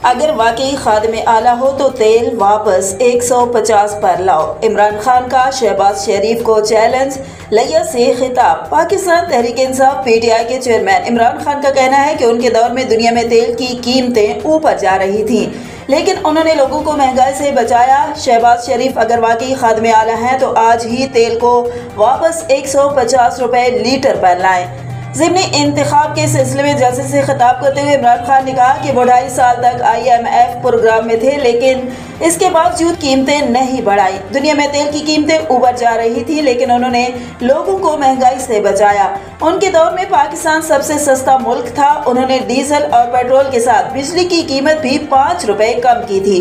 अगर वाकई खादिम आला हो तो तेल वापस 150 पर लाओ। इमरान खान का शहबाज शरीफ को चैलेंज, लिया से खिताब। पाकिस्तान तहरीक इंसाफ PTI के चेयरमैन इमरान खान का कहना है कि उनके दौर में दुनिया में तेल की कीमतें ऊपर जा रही थीं, लेकिन उन्होंने लोगों को महंगाई से बचाया। शहबाज शरीफ अगर वाकई खादिम आला हैं तो आज ही तेल को वापस 150 रुपए लीटर पर लाएं। ज़िमनी इंतखाब के सिलसिले में जलसे से खिताब करते हुए इमरान खान ने कहा कि वो 2.5 साल तक IMF प्रोग्राम में थे, लेकिन इसके बावजूद कीमतें नहीं बढ़ाई। दुनिया में तेल की कीमतें ऊपर जा रही थी, लेकिन उन्होंने लोगों को महंगाई से बचाया। उनके दौर में पाकिस्तान सबसे सस्ता मुल्क था। उन्होंने डीजल और पेट्रोल के साथ बिजली की कीमत भी 5 रुपए कम की थी।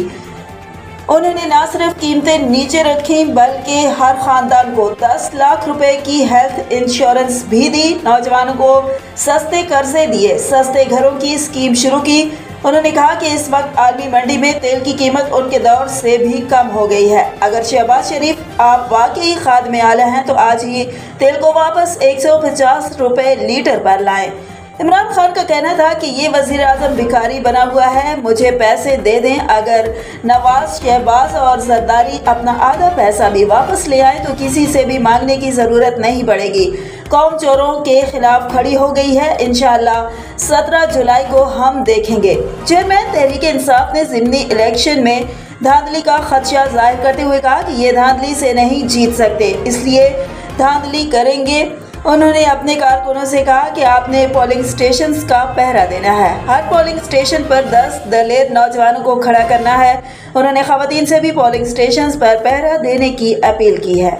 उन्होंने न सिर्फ कीमतें नीचे रखी बल्कि हर खानदान को 10 लाख रुपए की हेल्थ इंश्योरेंस भी दी। नौजवानों को सस्ते कर्जे दिए, सस्ते घरों की स्कीम शुरू की। उन्होंने कहा कि इस वक्त आलमी मंडी में तेल की कीमत उनके दौर से भी कम हो गई है। अगर शहबाज शरीफ आप वाकई खादिम आला हैं तो आज ही तेल को वापस 150 रुपए लीटर पर लाएं। इमरान खान का कहना था कि ये वज़ीर आज़म भिखारी बना हुआ है, मुझे पैसे दे दें। अगर नवाज, शहबाज और जरदारी अपना आधा पैसा भी वापस ले आए तो किसी से भी मांगने की ज़रूरत नहीं पड़ेगी। कौम चोरों के खिलाफ खड़ी हो गई है। इंशाअल्लाह 17 जुलाई को हम देखेंगे। चेयरमैन तहरीक इंसाफ ने ज़िमनी इलेक्शन में धांधली का खदशा जाहिर करते हुए कहा कि ये धांधली से नहीं जीत सकते, इसलिए धांधली करेंगे। उन्होंने अपने कारकुनों से कहा कि आपने पोलिंग स्टेशंस का पहरा देना है। हर पोलिंग स्टेशन पर 10 दलेर नौजवानों को खड़ा करना है। उन्होंने खवातीन से भी पोलिंग स्टेशंस पर पहरा देने की अपील की है।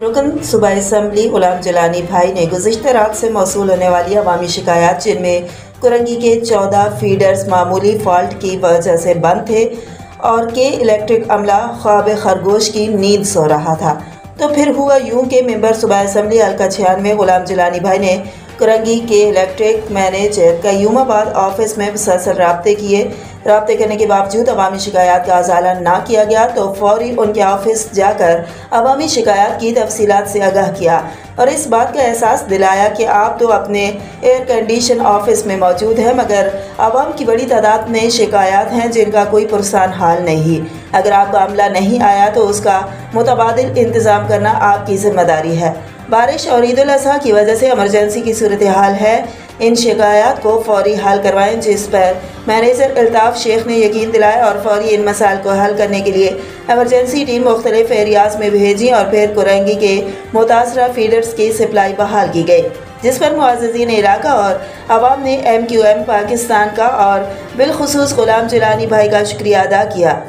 रुकन सूबाई असम्बली गुलाम जिलानी भाई ने गुज़िश्ता रात से मौसूल होने वाली अवामी शिकायत, जिनमें कुरंगी के 14 फीडर्स मामूली फॉल्ट की वजह से बंद थे और के इलेक्ट्रिक अमला ख्वाब खरगोश की नींद सो रहा था, तो फिर हुआ यूं कि मेंबर सूबाई असम्बली हल्का 96 गुलाम जिलानी भाई ने कुरंगी के इलेक्ट्रिक मैनेजर कयूमाबाद ऑफिस में मुसलसल राब्ते किए। राब्ते करने के बावजूद अवामी शिकायत का अजाला ना किया गया तो फौरी उनके ऑफिस जाकर अवामी शिकायत की तफसीलात से आगाह किया और इस बात का एहसास दिलाया कि आप तो अपने एयर कंडीशन ऑफिस में मौजूद हैं, मगर आवाम की बड़ी तादाद में शिकायत हैं जिनका कोई पुरसान हाल नहीं। अगर आपका अमला नहीं आया तो उसका मुतबादिल इंतज़ाम करना आपकी जिम्मेदारी है। बारिश और ईद उल अज़हा की वजह से इमरजेंसी की सूरत हाल है। इन शिकायत को फौरी हल करवाएं, जिस पर मैनेजर अल्ताफ़ शेख ने यकीन दिलाया और फौरी इन मसाइल को हल करने के लिए एमरजेंसी टीम मुख्तलिफ एरियाज़ में भेजी और फिर कुरंगी के मुतासरा फीडर्स की सप्लाई बहाल की गई, जिस पर मुअज़्ज़िज़ीन इलाका और अवाम ने MQM पाकिस्तान का और बिलखुसूस गुलाम जिलानी भाई का शुक्रिया अदा किया।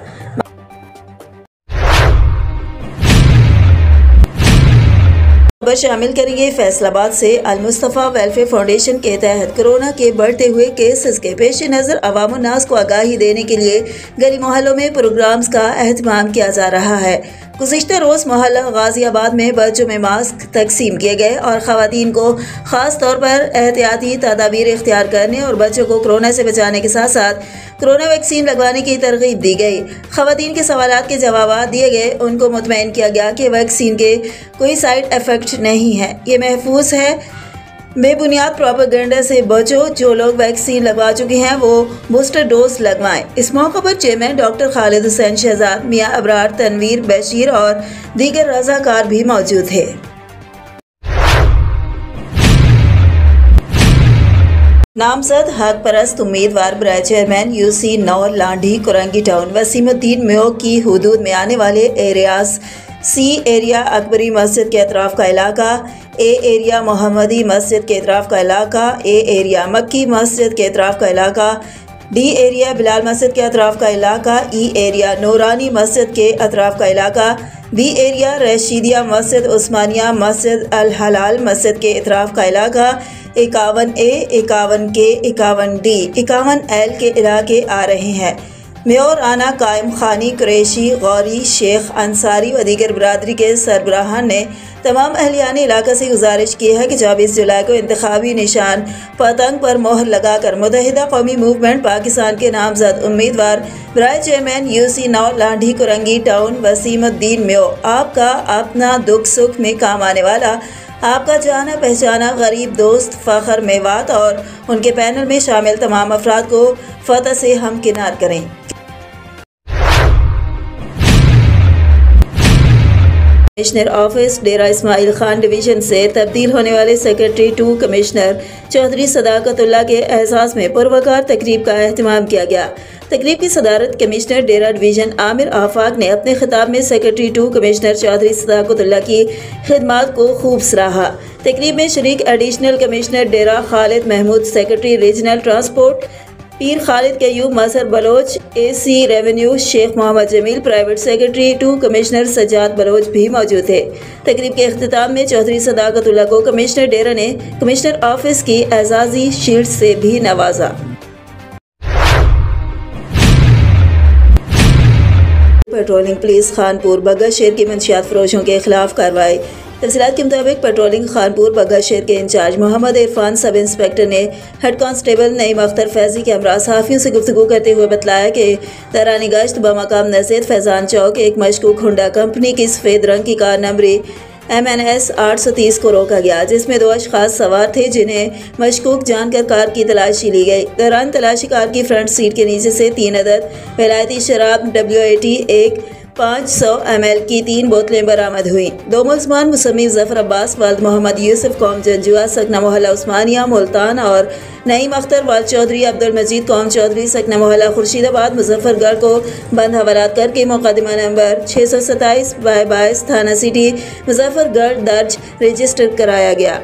शामिल करेंगे फैसलाबाद से अल मुस्तफ़ा वेलफेयर फाउंडेशन के तहत कोरोना के बढ़ते हुए केसेस के पेश नज़र अवाम उन्नास को आगाही देने के लिए गली मोहल्लों में प्रोग्राम्स का एहतमाम किया जा रहा है। गुज़िश्ता रोज़ मोहल्ला गाज़ियाबाद में बच्चों में मास्क तकसीम किए गए और ख़वातीन को ख़ास तौर पर एहतियाती तदाबीर इख्तियार करने और बच्चों को कोरोना से बचाने के साथ साथ कोरोना वैक्सीन लगवाने की तरगीब दी गई। ख़वातीन के सवालात के जवाब दिए गए। उनको मुतमईन किया गया कि वैक्सीन के कोई साइड इफ़ेक्ट नहीं है, ये महफूज है। बेबुनियाद प्रोपेगेंडा से बचो। जो लोग वैक्सीन लगवा चुके हैं वो बूस्टर डोज लगवाएं। इस मौके पर चेयरमैन डॉक्टर खालिद हुसैन शहजाद, मियाँ अबरार, तनवीर, बशीर और दीगर रज़ाकार भी मौजूद थे। नामजद हक परस्त उम्मीदवार बराए चेयरमैन UC नौ लांढी कुरंगी टाउन वसीमुद्दीन म्यो की हुदूद में आने वाले एरियाज C एरिया अकबरी मस्जिद के अतराफ का इलाका, A एरिया मोहम्मदी मस्जिद के अतराफ का इलाका, A एरिया मक्की मस्जिद के अतराफ का इलाका, D एरिया बिलाल मस्जिद के अतराफ का इलाका, E एरिया नूरानी मस्जिद के अतराफ का इलाका, B एरिया रशीदिया मस्जिद, उस्मानिया मस्जिद, अल हलाल मस्जिद के अतराफ का इलाका, 51A, 51K, 51D, 51L के इलाके आ रहे हैं। मेयर आना कायम खानी, कुरैशी, गौरी, शेख, अंसारी व दीगर बरादरी के सरबराहान ने तमाम अहलियान इलाका से गुजारिश की है कि 24 जुलाई को इंतखाबी निशान पतंग पर मोहर लगाकर मुत्तहिदा कौमी मूवमेंट पाकिस्तान के नामजद उम्मीदवार बराए चेयरमैन UC नौ लांढी कुरंगी टाउन वसीमुद्दीन म्यो आपका अपना दुख सुख में काम आने वाला आपका जाना पहचाना गरीब दोस्त फ़खर मेवात और उनके पैनल में शामिल तमाम अफराद को फतह से हमकिनार करें। कमिश्नर ऑफिस डेरा इस्माइल खान डिवीज़न से तब्दील होने वाले सेक्रेटरी 2 कमिश्नर चौधरी सदाकतुल्लाह के एहसास में पुरवकार तकरीब का एहतमाम किया गया। तकरीब की सदारत कमिश्नर डेरा डिवीज़न आमिर आफाक ने अपने खिताब में सेक्रेटरी 2 कमिश्नर चौधरी सदाकतुल्लाह की खिदमात को खूब सराहा। तकरीब में शरीक additional commissioner Dera Khalid Mahmood, secretary regional transport Pir Khalid Qayyum Masar Baloch, AC revenue Sheikh Mohammad Jamil, private secretary 2 commissioner Sajjad Baloch भी मौजूद थे। तकरीब के अख्तिताम में चौधरी सदाकतुल्लाह को कमिश्नर डेरा ने कमिश्नर ऑफिस की एजाजी शील्ड से भी नवाजा। पेट्रोलिंग पुलिस खानपुर बग्गा शहर के मंशियात फरोशों के खिलाफ कार्रवाई। तफसीलात के मुताबिक पेट्रोलिंग खानपुर बग्गा शहर के in charge Mohammad Irfan sub inspector ने हेड कांस्टेबल नईम अख्तर फैजी के हमरा सहाफ़ियों से गुफ्तगू करते हुए बताया कि दौरान गश्त बमकाम नज़ीर फैजान चौक एक मशकूक हुंडा कंपनी की सफ़ेद रंग की कार नंबरी MNS 830 को रोका गया, जिसमें 2 अशखास सवार थे जिन्हें मशकूक जानकर कार की तलाशी ली गई। दौरान तलाशी कार की फ्रंट सीट के नीचे से 3 अदद विलायती शराब WAT 500 ml की 3 बोतलें बरामद हुई। 2 मुलजमान मुसम्मी जफर अब्बास वाल्द मोहम्मद यूसुफ कौम जंजुआ सकना मोहल्ला उस्मानिया मुल्तान और नईम अख्तर वाल्द चौधरी अब्दुल मजीद कौम चौधरी सकना मोहल्ला खुर्शीदाबाद मुजफ्फरगढ़ को बंद हवालात करके मुकदमा नंबर 627/22 थाना सिटी मुजफ्फरगढ़ दर्ज रजिस्टर कराया गया।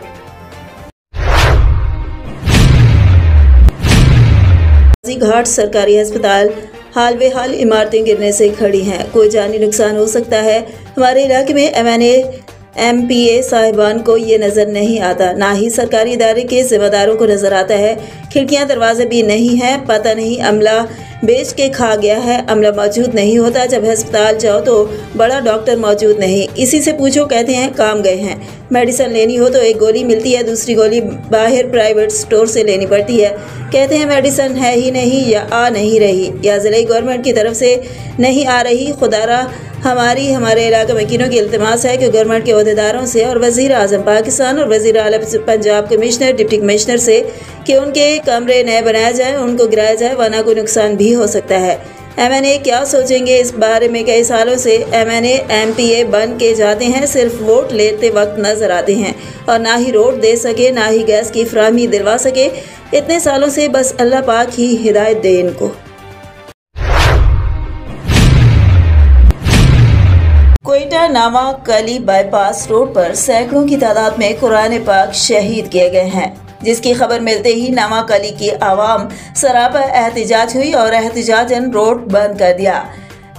घाट सरकारी अस्पताल हाल बेहाल इमारतें गिरने से खड़ी हैं, कोई जानी नुकसान हो सकता है। हमारे इलाके में MNA MPA साहिबान को ये नज़र नहीं आता, ना ही सरकारी इदारे के जिम्मेदारों को नज़र आता है। खिड़कियां दरवाजे भी नहीं हैं, पता नहीं अमला बेच के खा गया है। अमला मौजूद नहीं होता, जब अस्पताल जाओ तो बड़ा डॉक्टर मौजूद नहीं, इसी से पूछो कहते हैं काम गए हैं। मेडिसिन लेनी हो तो एक गोली मिलती है, दूसरी गोली बाहर प्राइवेट स्टोर से लेनी पड़ती है। कहते हैं मेडिसिन है ही नहीं या आ नहीं रही या ज़िले गवर्नमेंट की तरफ से नहीं आ रही। खुदारा हमारे इलाके वकीलों की इल्तिमास है कि गवर्नमेंट के अहदेदारों से और वज़ीर आज़म पाकिस्तान और वज़ीर आला पंजाब कमिश्नर डिप्टी कमिश्नर से कि उनके कमरे नए बनाए जाएँ, उनको गिराया जाए, वरना कोई नुकसान भी हो सकता है। MNA क्या सोचेंगे इस बारे में? कई सालों से MNA MPA बन के जाते हैं, सिर्फ वोट लेते वक्त नजर आते हैं और ना ही रोड दे सके, ना ही गैस की फराहमी दिलवा सके। इतने सालों से बस अल्लाह पाक ही हिदायत दे इनको। क्वेटा नामा कली बाईपास रोड पर सैकड़ों की तादाद में कुरान पाक शहीद किए गए हैं, जिसकी खबर मिलते ही नामा कली की आवाम सरापा एहतजाज हुई और एहतजाजन रोड बंद कर दिया।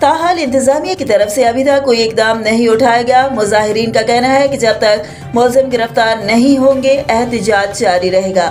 ताहाल इंतजामिया की तरफ से अभी तक कोई इकदाम नहीं उठाया गया। मुजाहिरीन का कहना है कि जब तक मुलजिम गिरफ्तार नहीं होंगे एहतजाज जारी रहेगा।